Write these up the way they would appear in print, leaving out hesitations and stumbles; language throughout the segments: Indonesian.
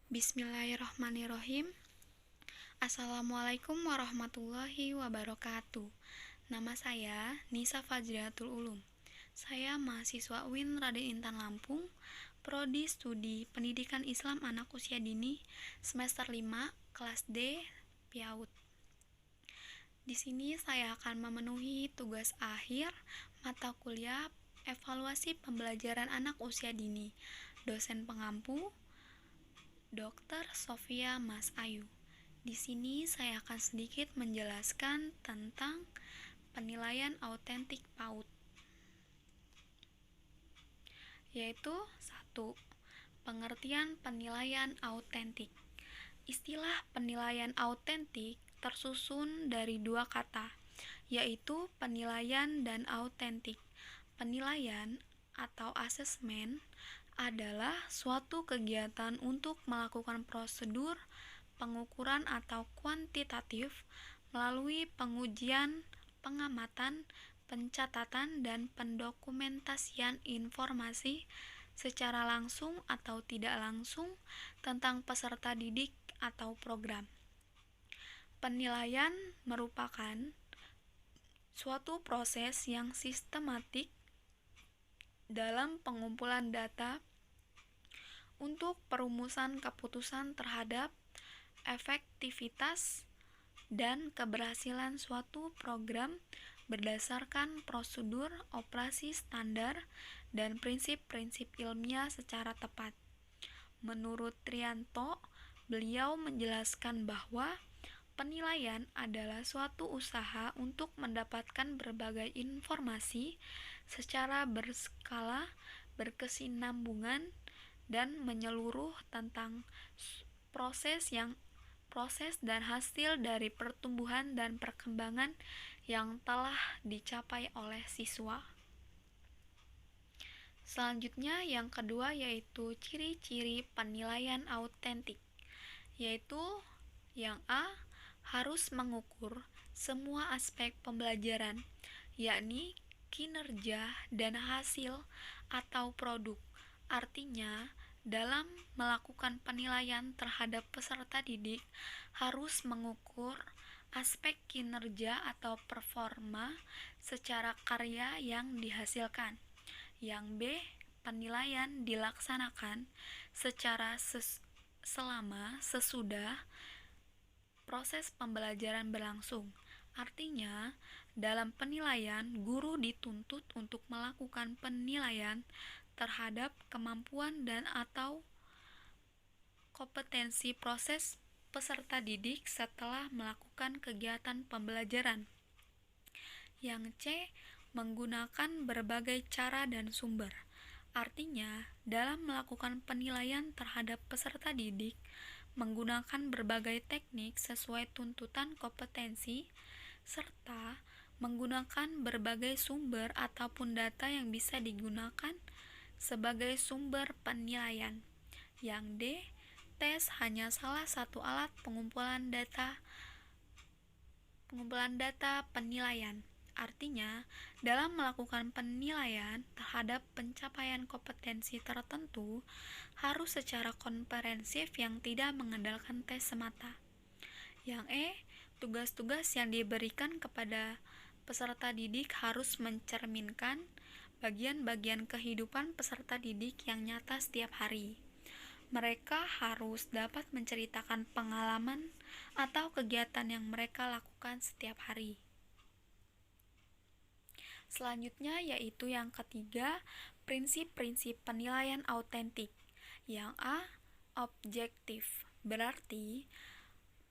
Bismillahirrahmanirrahim. Assalamualaikum warahmatullahi wabarakatuh. Nama saya Nisa Fajriatul Ulum. Saya mahasiswa UIN Raden Intan Lampung, Prodi Studi Pendidikan Islam Anak Usia Dini, semester 5, kelas D, PIAUD. Di sini saya akan memenuhi tugas akhir mata kuliah Evaluasi Pembelajaran Anak Usia Dini. Dosen pengampu Dr. Sofia Mas Ayu. Di sini saya akan sedikit menjelaskan tentang penilaian autentik PAUD, yaitu 1. Pengertian penilaian autentik. Istilah penilaian autentik tersusun dari dua kata, yaitu penilaian dan autentik. Penilaian atau asesmen adalah suatu kegiatan untuk melakukan prosedur pengukuran atau kuantitatif melalui pengujian, pengamatan, pencatatan, dan pendokumentasian informasi secara langsung atau tidak langsung tentang peserta didik atau program. Penilaian merupakan suatu proses yang sistematik dalam pengumpulan data untuk perumusan keputusan terhadap efektivitas dan keberhasilan suatu program berdasarkan prosedur operasi standar dan prinsip-prinsip ilmiah secara tepat. Menurut Trianto, beliau menjelaskan bahwa penilaian adalah suatu usaha untuk mendapatkan berbagai informasi secara berskala, berkesinambungan, dan menyeluruh tentang proses dan hasil dari pertumbuhan dan perkembangan yang telah dicapai oleh siswa. Selanjutnya yang kedua yaitu ciri-ciri penilaian autentik, yaitu yang A, harus mengukur semua aspek pembelajaran, yakni kinerja dan hasil atau produk. Artinya, dalam melakukan penilaian terhadap peserta didik harus mengukur aspek kinerja atau performa secara karya yang dihasilkan. Yang B, penilaian dilaksanakan secara selama sesudah proses pembelajaran berlangsung. Artinya, dalam penilaian, guru dituntut untuk melakukan penilaian terhadap kemampuan dan atau kompetensi proses peserta didik setelah melakukan kegiatan pembelajaran. Yang C, menggunakan berbagai cara dan sumber. Artinya, dalam melakukan penilaian terhadap peserta didik, menggunakan berbagai teknik sesuai tuntutan kompetensi, serta menggunakan berbagai sumber ataupun data yang bisa digunakan sebagai sumber penilaian. Yang D, tes hanya salah satu alat pengumpulan data penilaian. Artinya, dalam melakukan penilaian terhadap pencapaian kompetensi tertentu harus secara komprehensif yang tidak mengandalkan tes semata. Yang E, tugas-tugas yang diberikan kepada peserta didik harus mencerminkan bagian-bagian kehidupan peserta didik yang nyata setiap hari. Mereka harus dapat menceritakan pengalaman atau kegiatan yang mereka lakukan setiap hari. Selanjutnya yaitu yang ketiga, prinsip-prinsip penilaian autentik. Yang A, objektif, berarti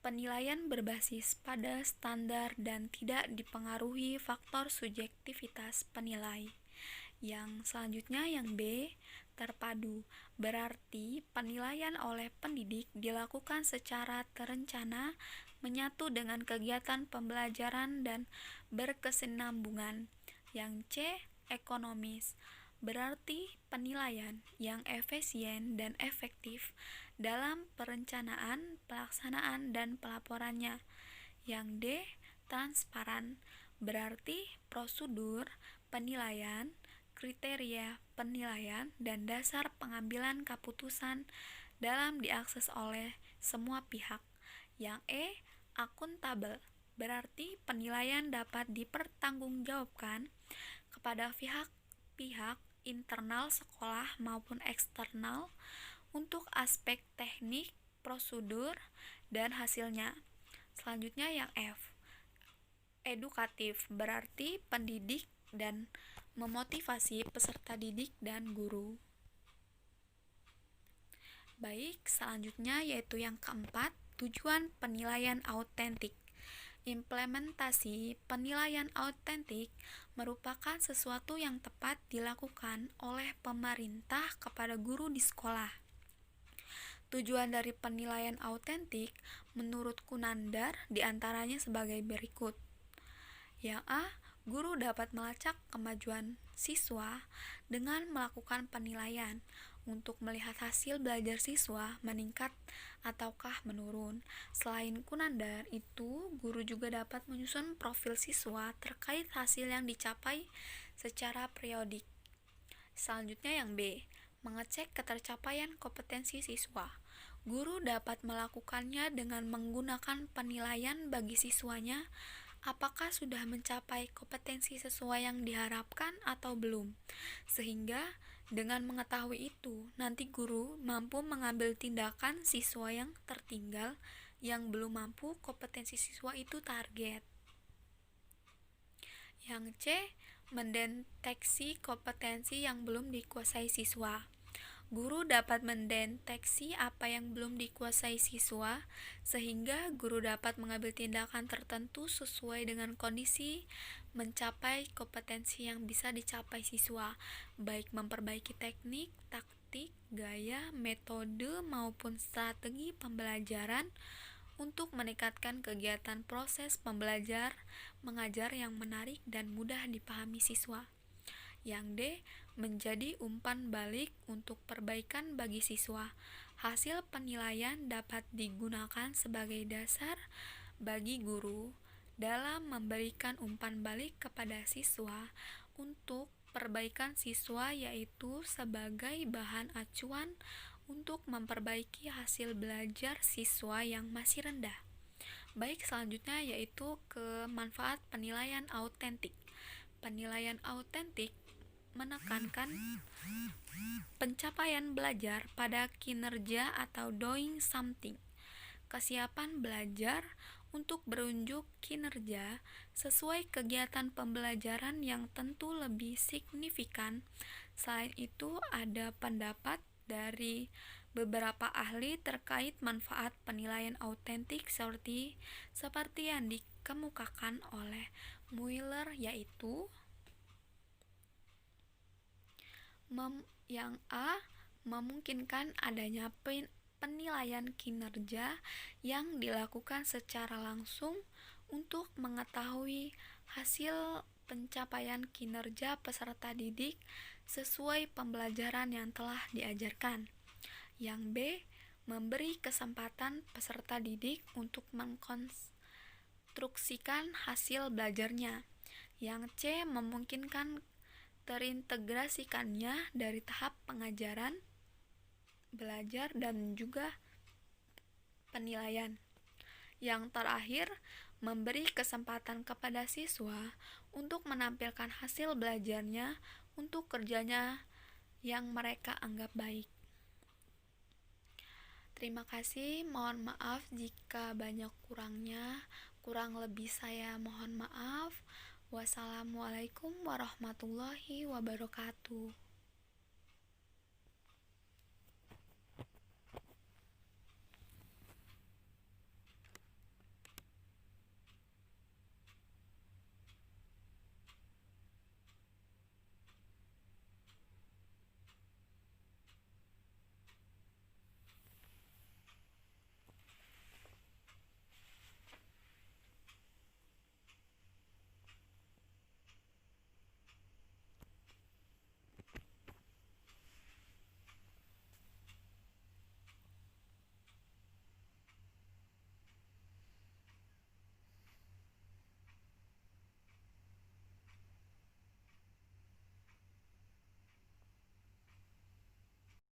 penilaian berbasis pada standar dan tidak dipengaruhi faktor subjektivitas penilai. Yang selanjutnya yang B, terpadu, berarti penilaian oleh pendidik dilakukan secara terencana, menyatu dengan kegiatan pembelajaran dan berkesinambungan. Yang C, ekonomis, berarti penilaian yang efisien dan efektif dalam perencanaan, pelaksanaan, dan pelaporannya. Yang D, transparan, berarti prosedur penilaian, kriteria penilaian, dan dasar pengambilan keputusan dalam diakses oleh semua pihak. Yang E, akuntabel, berarti penilaian dapat dipertanggungjawabkan kepada pihak-pihak internal sekolah maupun eksternal untuk aspek teknik, prosedur, dan hasilnya. Selanjutnya yang F, edukatif, berarti pendidik dan memotivasi peserta didik dan guru. Baik, selanjutnya yaitu yang keempat, tujuan penilaian autentik. Implementasi penilaian autentik merupakan sesuatu yang tepat dilakukan oleh pemerintah kepada guru di sekolah. Tujuan dari penilaian autentik menurut Kunandar diantaranya sebagai berikut. Yang A, guru dapat melacak kemajuan siswa dengan melakukan penilaian untuk melihat hasil belajar siswa meningkat ataukah menurun. Selain Kunandar itu, guru juga dapat menyusun profil siswa terkait hasil yang dicapai secara periodik. Selanjutnya yang B, mengecek ketercapaian kompetensi siswa. Guru dapat melakukannya dengan menggunakan penilaian bagi siswanya apakah sudah mencapai kompetensi sesuai yang diharapkan atau belum. Sehingga dengan mengetahui itu, nanti guru mampu mengambil tindakan siswa yang tertinggal yang belum mampu kompetensi siswa itu target. Yang C, mendeteksi kompetensi yang belum dikuasai siswa. Guru dapat mendeteksi apa yang belum dikuasai siswa, sehingga guru dapat mengambil tindakan tertentu sesuai dengan kondisi mencapai kompetensi yang bisa dicapai siswa, baik memperbaiki teknik, taktik, gaya, metode, maupun strategi pembelajaran untuk meningkatkan kegiatan proses pembelajar mengajar yang menarik dan mudah dipahami siswa. Yang D, menjadi umpan balik untuk perbaikan bagi siswa. Hasil penilaian dapat digunakan sebagai dasar bagi guru dalam memberikan umpan balik kepada siswa untuk perbaikan siswa, yaitu sebagai bahan acuan untuk memperbaiki hasil belajar siswa yang masih rendah. Baik, selanjutnya yaitu manfaat penilaian autentik. Penilaian autentik menekankan pencapaian belajar pada kinerja atau doing something, kesiapan belajar untuk berunjuk kinerja sesuai kegiatan pembelajaran yang tentu lebih signifikan. Selain itu, ada pendapat dari beberapa ahli terkait manfaat penilaian autentik seperti yang dikemukakan oleh Mueller, yaitu yang A, memungkinkan adanya penilaian kinerja yang dilakukan secara langsung untuk mengetahui hasil pencapaian kinerja peserta didik sesuai pembelajaran yang telah diajarkan. Yang B, memberi kesempatan peserta didik untuk mengkonstruksikan hasil belajarnya. Yang C, memungkinkan terintegrasikannya dari tahap pengajaran, belajar, dan juga penilaian. Yang terakhir, memberi kesempatan kepada siswa untuk menampilkan hasil belajarnya untuk kerjanya yang mereka anggap baik. Terima kasih, mohon maaf jika banyak kurangnya, kurang lebih saya mohon maaf. Wassalamualaikum warahmatullahi wabarakatuh.